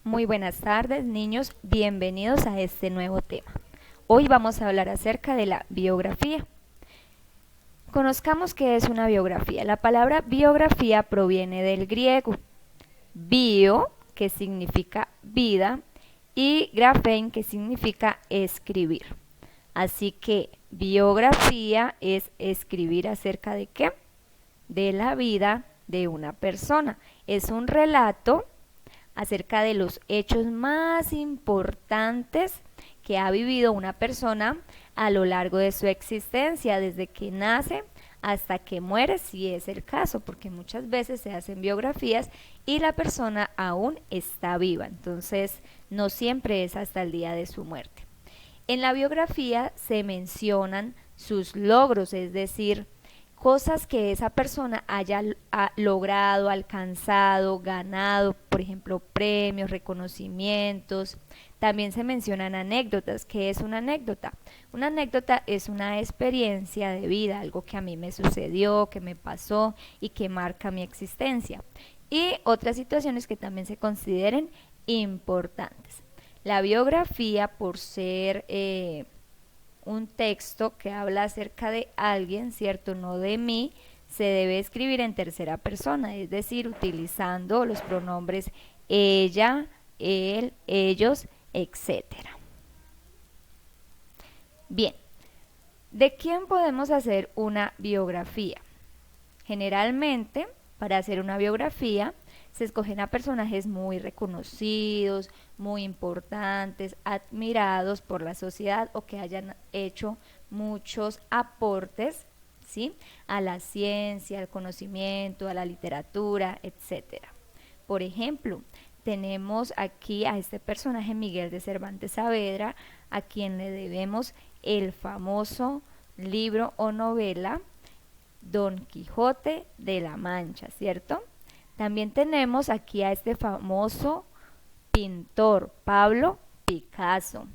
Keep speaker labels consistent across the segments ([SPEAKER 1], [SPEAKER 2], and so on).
[SPEAKER 1] Muy buenas tardes, niños, bienvenidos a este nuevo tema. Hoy vamos a hablar acerca de la biografía. Conozcamos qué es una biografía. La palabra biografía proviene del griego bio, que significa vida, y graphein, que significa escribir. Así que biografía es escribir acerca de qué? De la vida de una persona. Es un relato acerca de los hechos más importantes que ha vivido una persona a lo largo de su existencia, desde que nace hasta que muere, si es el caso, porque muchas veces se hacen biografías y la persona aún está viva, entonces no siempre es hasta el día de su muerte. En la biografía se mencionan sus logros, es decir, cosas que esa persona haya logrado, alcanzado, ganado, por ejemplo, premios, reconocimientos. También se mencionan anécdotas. ¿Qué es una anécdota? Una anécdota es una experiencia de vida, algo que a mí me sucedió, que me pasó y que marca mi existencia. Y otras situaciones que también se consideren importantes. La biografía, por ser un texto que habla acerca de alguien, ¿cierto? No de mí, se debe escribir en tercera persona, es decir, utilizando los pronombres ella, él, ellos, etcétera. Bien, ¿de quién podemos hacer una biografía? Generalmente, para hacer una biografía, se escogen a personajes muy reconocidos, muy importantes, admirados por la sociedad o que hayan hecho muchos aportes, ¿sí?, a la ciencia, al conocimiento, a la literatura, etcétera. Por ejemplo, tenemos aquí a este personaje Miguel de Cervantes Saavedra, a quien le debemos el famoso libro o novela Don Quijote de la Mancha, ¿cierto? También tenemos aquí a este famoso pintor Pablo Picasso,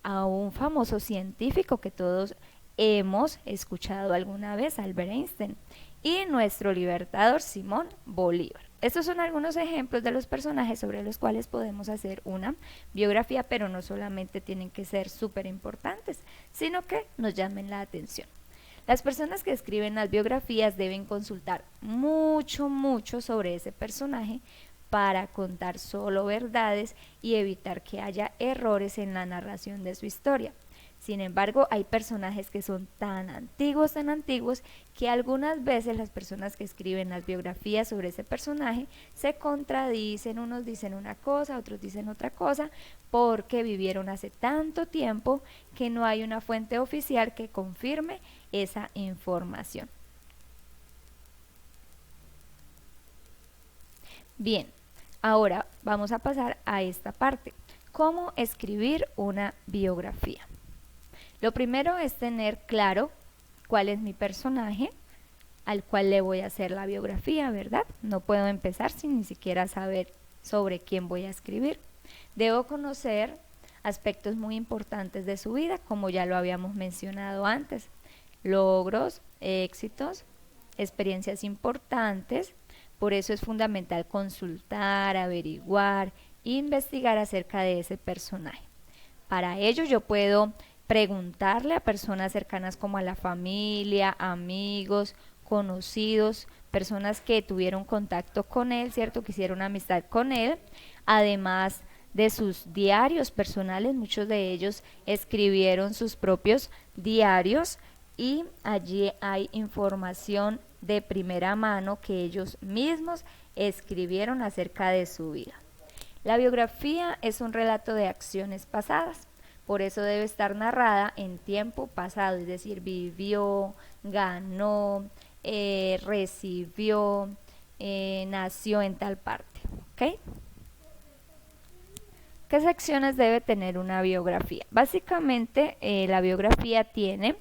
[SPEAKER 1] a un famoso científico que todos hemos escuchado alguna vez, Albert Einstein, y nuestro libertador Simón Bolívar. Estos son algunos ejemplos de los personajes sobre los cuales podemos hacer una biografía, pero no solamente tienen que ser súper importantes, sino que nos llamen la atención. Las personas que escriben las biografías deben consultar mucho sobre ese personaje para contar solo verdades y evitar que haya errores en la narración de su historia. Sin embargo, hay personajes que son tan antiguos, que algunas veces las personas que escriben las biografías sobre ese personaje se contradicen, unos dicen una cosa, otros dicen otra cosa, porque vivieron hace tanto tiempo que no hay una fuente oficial que confirme esa información. Bien, ahora vamos a pasar a esta parte. ¿Cómo escribir una biografía? Lo primero es tener claro cuál es mi personaje al cual le voy a hacer la biografía, ¿verdad? No puedo empezar sin ni siquiera saber sobre quién voy a escribir. Debo conocer aspectos muy importantes de su vida, como ya lo habíamos mencionado antes: logros, éxitos, experiencias importantes. Por eso es fundamental consultar, averiguar, investigar acerca de ese personaje. Para ello yo puedo preguntarle a personas cercanas como a la familia, amigos, conocidos, personas que tuvieron contacto con él, ¿cierto?, que hicieron amistad con él, además de sus diarios personales. Muchos de ellos escribieron sus propios diarios y allí hay información de primera mano que ellos mismos escribieron acerca de su vida. La biografía es un relato de acciones pasadas, por eso debe estar narrada en tiempo pasado, es decir, vivió, ganó, recibió, nació en tal parte, ¿ok? ¿Qué secciones debe tener una biografía? Básicamente, la biografía tiene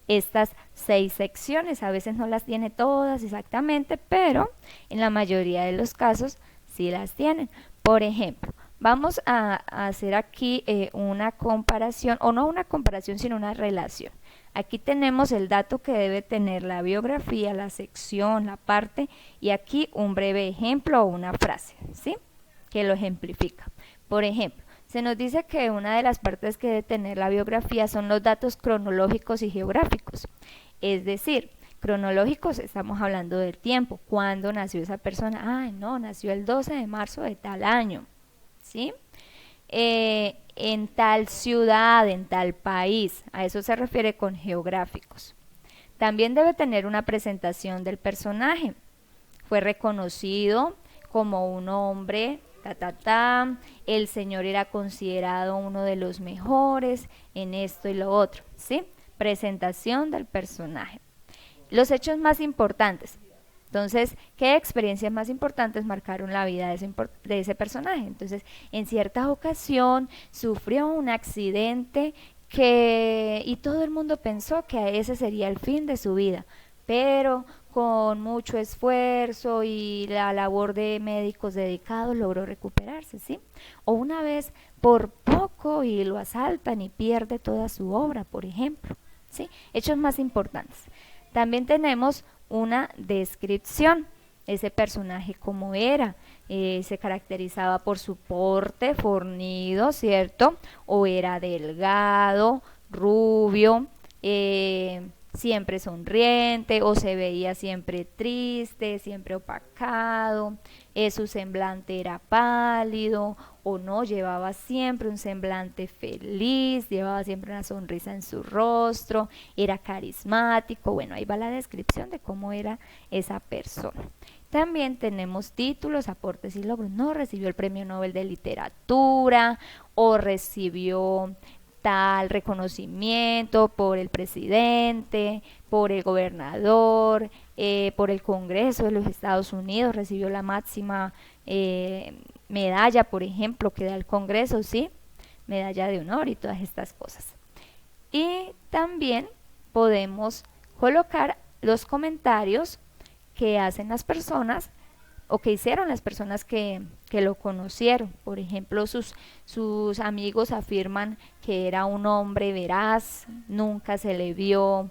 [SPEAKER 1] estas 6 secciones, a veces no las tiene todas exactamente, pero en la mayoría de los casos sí las tienen. Por ejemplo, vamos a hacer aquí una comparación, o no una comparación, sino una relación. Aquí tenemos el dato que debe tener la biografía, la sección, la parte, y aquí un breve ejemplo o una frase, ¿sí? que lo ejemplifica. Por ejemplo, se nos dice que una de las partes que debe tener la biografía son los datos cronológicos y geográficos. Es decir, cronológicos, estamos hablando del tiempo, cuándo nació esa persona. Ah, no, nació el 12 de marzo de tal año, ¿sí? En tal ciudad, en tal país, a eso se refiere con geográficos. También debe tener una presentación del personaje. Fue reconocido como un hombre, el señor era considerado uno de los mejores en esto y lo otro, ¿sí? Presentación del personaje. Los hechos más importantes. Entonces, ¿qué experiencias más importantes marcaron la vida de ese personaje? Entonces, en cierta ocasión sufrió un accidente y todo el mundo pensó que ese sería el fin de su vida, pero con mucho esfuerzo y la labor de médicos dedicados logró recuperarse, ¿sí? O una vez por poco y lo asaltan y pierde toda su obra, por ejemplo, ¿sí? Hechos más importantes. También tenemos una descripción, ese personaje cómo era, se caracterizaba por su porte fornido, ¿cierto? O era delgado, rubio, siempre sonriente, o se veía siempre triste, siempre opacado, su semblante era pálido, o no, llevaba siempre un semblante feliz, llevaba siempre una sonrisa en su rostro, era carismático. Bueno, ahí va la descripción de cómo era esa persona. También tenemos títulos, aportes y logros. No recibió el Premio Nobel de Literatura o recibió tal reconocimiento por el presidente, por el gobernador, por el Congreso de los Estados Unidos, recibió la máxima medalla, por ejemplo, que da el Congreso, ¿sí? Medalla de honor y todas estas cosas. Y también podemos colocar los comentarios que hacen las personas o que hicieron las personas que lo conocieron. Por ejemplo, sus amigos afirman que era un hombre veraz, nunca se le vio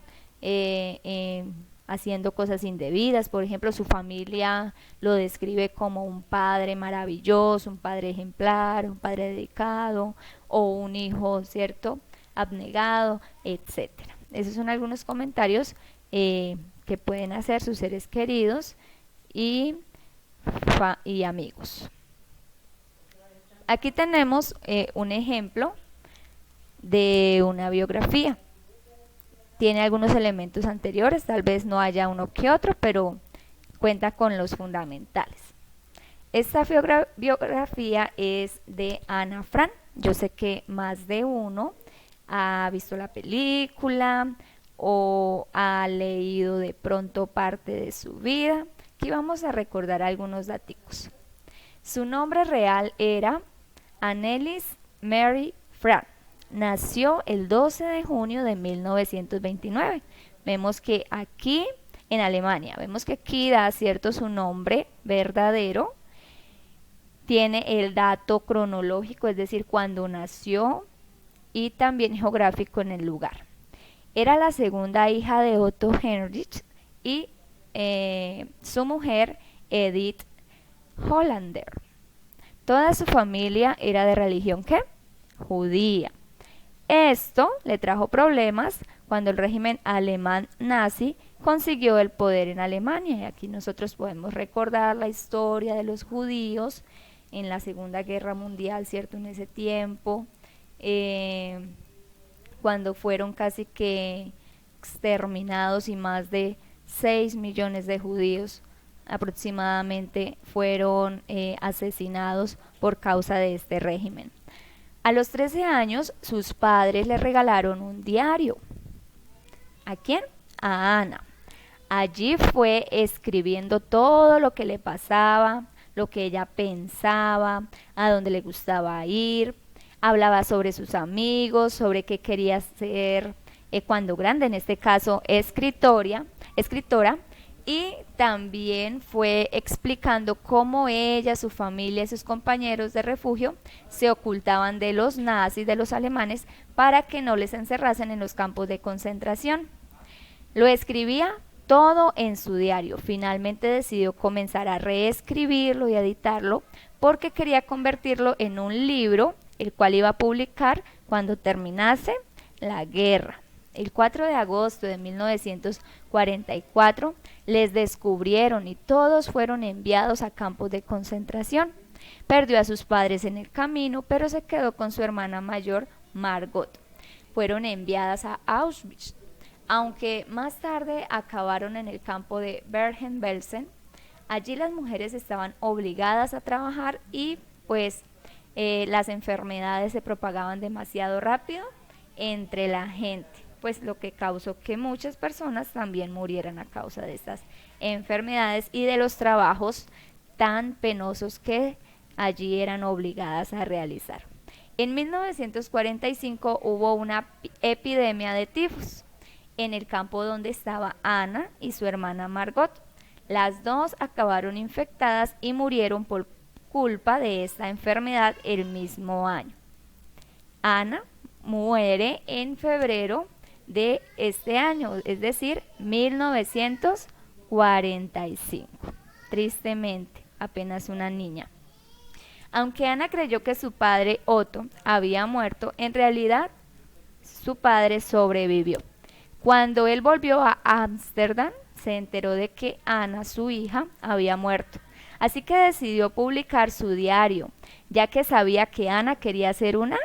[SPEAKER 1] haciendo cosas indebidas. Por ejemplo, su familia lo describe como un padre maravilloso, un padre ejemplar, un padre dedicado, o un hijo, ¿cierto?, abnegado, etcétera. Esos son algunos comentarios que pueden hacer sus seres queridos y amigos. Aquí tenemos un ejemplo de una biografía. Tiene algunos elementos anteriores, tal vez no haya uno que otro, pero cuenta con los fundamentales. Esta biografía es de Ana Frank. Yo sé que más de uno ha visto la película o ha leído de pronto parte de su vida. Aquí vamos a recordar algunos datos. Su nombre real era Anneliese Mary Frank. Nació el 12 de junio de 1929. Vemos que aquí en Alemania, vemos que aquí da cierto su nombre verdadero. Tiene el dato cronológico, es decir, cuando nació, y también geográfico en el lugar. Era la segunda hija de Otto Heinrich y su mujer Edith Hollander. Toda su familia era de religión ¿qué? Judía. Esto le trajo problemas cuando el régimen alemán nazi consiguió el poder en Alemania. Y aquí nosotros podemos recordar la historia de los judíos en la Segunda Guerra Mundial, ¿cierto? En ese tiempo, cuando fueron casi que exterminados y más de 6 millones de judíos aproximadamente fueron asesinados por causa de este régimen. A los 13 años, sus padres le regalaron un diario. ¿A quién? A Ana. Allí fue escribiendo todo lo que le pasaba, lo que ella pensaba, a dónde le gustaba ir. Hablaba sobre sus amigos, sobre qué quería ser cuando grande, en este caso escritora, y también fue explicando cómo ella, su familia y sus compañeros de refugio se ocultaban de los nazis, de los alemanes, para que no les encerrasen en los campos de concentración. Lo escribía todo en su diario. Finalmente decidió comenzar a reescribirlo y editarlo porque quería convertirlo en un libro, el cual iba a publicar cuando terminase la guerra. El 4 de agosto de 1944 les descubrieron y todos fueron enviados a campos de concentración. Perdió a sus padres en el camino, pero se quedó con su hermana mayor, Margot. Fueron enviadas a Auschwitz, aunque más tarde acabaron en el campo de Bergen-Belsen. Allí las mujeres estaban obligadas a trabajar y pues las enfermedades se propagaban demasiado rápido entre la gente, pues lo que causó que muchas personas también murieran a causa de estas enfermedades y de los trabajos tan penosos que allí eran obligadas a realizar. En 1945 hubo una epidemia de tifus en el campo donde estaba Ana y su hermana Margot. Las dos acabaron infectadas y murieron por culpa de esta enfermedad el mismo año. Ana muere en febrero de este año, es decir, 1945. Tristemente, apenas una niña. Aunque Ana creyó que su padre Otto había muerto, en realidad su padre sobrevivió. Cuando él volvió a Ámsterdam, se enteró de que Ana, su hija, había muerto. Así que decidió publicar su diario, ya que sabía que Ana quería ser una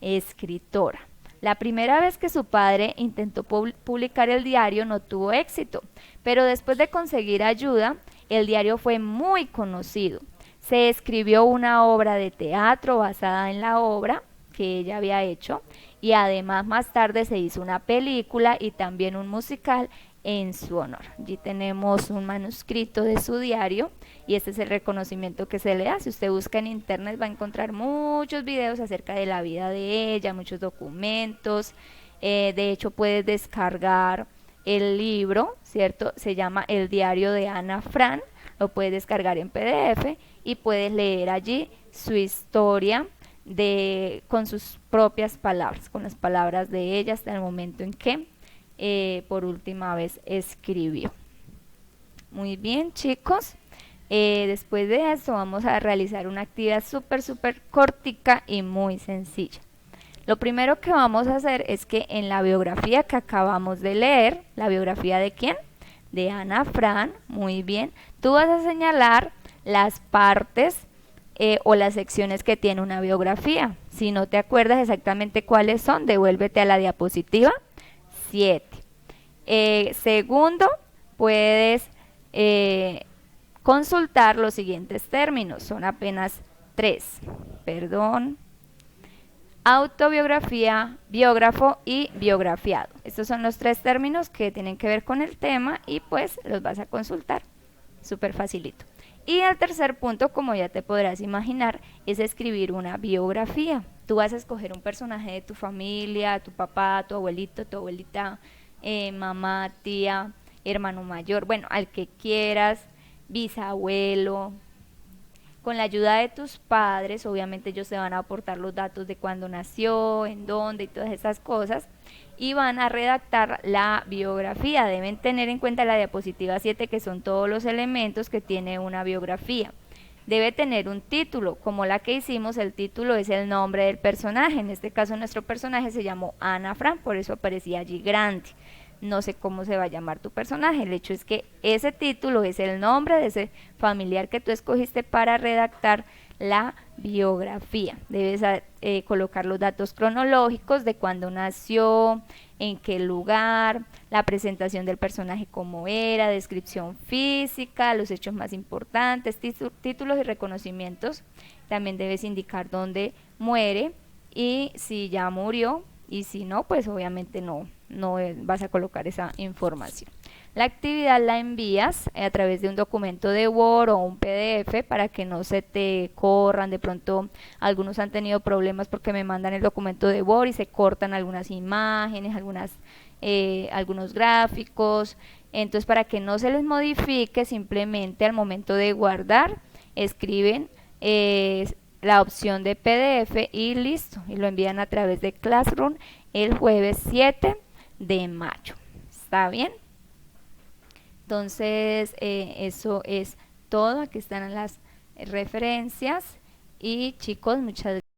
[SPEAKER 1] escritora. La primera vez que su padre intentó publicar el diario no tuvo éxito, pero después de conseguir ayuda, el diario fue muy conocido. Se escribió una obra de teatro basada en la obra que ella había hecho y además más tarde se hizo una película y también un musical en su honor. Allí tenemos un manuscrito de su diario y este es el reconocimiento que se le da. Si usted busca en internet va a encontrar muchos videos acerca de la vida de ella, muchos documentos. De hecho puedes descargar el libro, ¿cierto? Se llama El diario de Ana Frank, lo puedes descargar en PDF y puedes leer allí su historia con sus propias palabras, con las palabras de ella hasta el momento en que por última vez escribió. Muy bien, chicos. Después de esto vamos a realizar una actividad súper cortica y muy sencilla. Lo primero que vamos a hacer es que en la biografía que acabamos de leer, ¿la biografía de quién? De Ana Frank, muy bien. Tú vas a señalar las partes o las secciones que tiene una biografía. Si no te acuerdas exactamente cuáles son, devuélvete a la diapositiva 7. Segundo, puedes consultar los siguientes términos, son apenas 3, perdón, autobiografía, biógrafo y biografiado. Estos son los 3 términos que tienen que ver con el tema y pues los vas a consultar, súper facilito. Y el tercer punto, como ya te podrás imaginar, es escribir una biografía. Tú vas a escoger un personaje de tu familia, tu papá, tu abuelito, tu abuelita, mamá, tía, hermano mayor, bueno, al que quieras, bisabuelo. Con la ayuda de tus padres, obviamente ellos te van a aportar los datos de cuándo nació, en dónde y todas esas cosas, y van a redactar la biografía. Deben tener en cuenta la diapositiva 7, que son todos los elementos que tiene una biografía. Debe tener un título, como la que hicimos. El título es el nombre del personaje. En este caso nuestro personaje se llamó Ana Frank, por eso aparecía allí grande. No sé cómo se va a llamar tu personaje, el hecho es que ese título es el nombre de ese familiar que tú escogiste para redactar la biografía. Debes colocar los datos cronológicos de cuándo nació, en qué lugar, la presentación del personaje cómo era, descripción física, los hechos más importantes, títulos y reconocimientos. También debes indicar dónde muere y si ya murió, y si no, pues obviamente no vas a colocar esa información. La actividad la envías a través de un documento de Word o un PDF para que no se te corran. De pronto algunos han tenido problemas porque me mandan el documento de Word y se cortan algunas imágenes, algunos gráficos. Entonces, para que no se les modifique, simplemente al momento de guardar escriben la opción de PDF y listo, y lo envían a través de Classroom el jueves 7 de mayo. ¿Está bien? Entonces eso es todo. Aquí están referencias y chicos, muchas gracias.